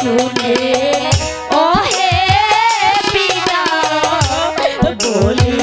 শুনে ও হে পিতা বলি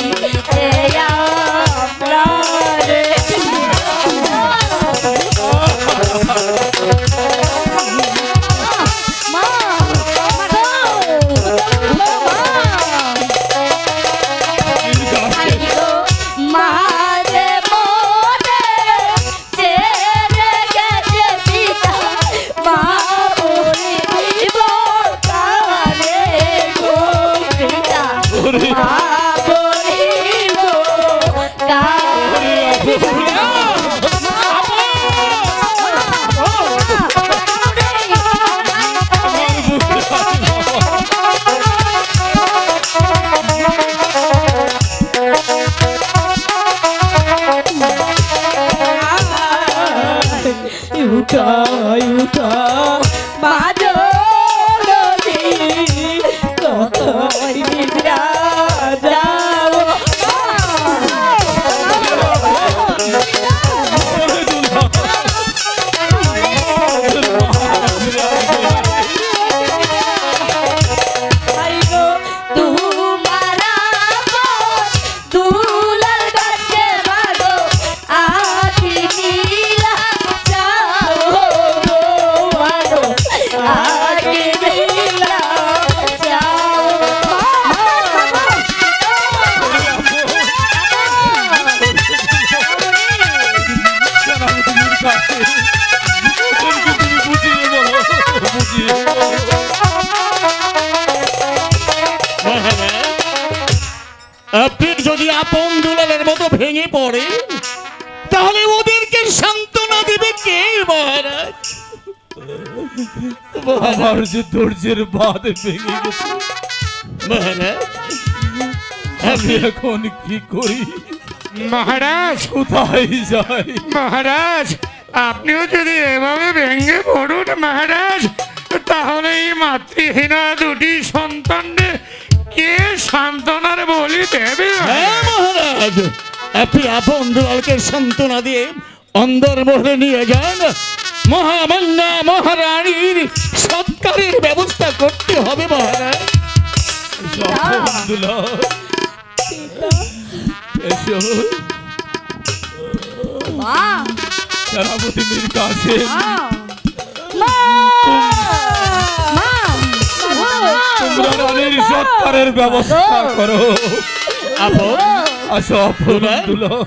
আপন দুলালের মতো ভেঙে পড়ে তাহলে ওদেরকে সান্ত্বনা দেবে কে মহারাজ? আমার যে ধৈর্যের বাঁধ ভেঙে গেছে মহারাজ, আমি এখন কি করি মহারাজ? কোথায় যাই মহারাজ, আপনিও যদি এভাবে ভেঙে পড়ুন মহারাজ, তাহলে এই মাতৃহীনা দুটি সন্তানদের কে সান্ত্বনার বলি দেবে? হ্যাঁ মহারাজ, আপনি আপন দুলালকে সান্ত্বনা দিয়ে অন্দর মহলে নিয়ে যান। মহামান্না মহারানীর সৎকারের ব্যবস্থা করতে হবে মহারাজ। সেনাপতি মীর কাসেম, তোমরা রানীর সৎকারের ব্যবস্থা করো। আপন আসো আপন দুলাল।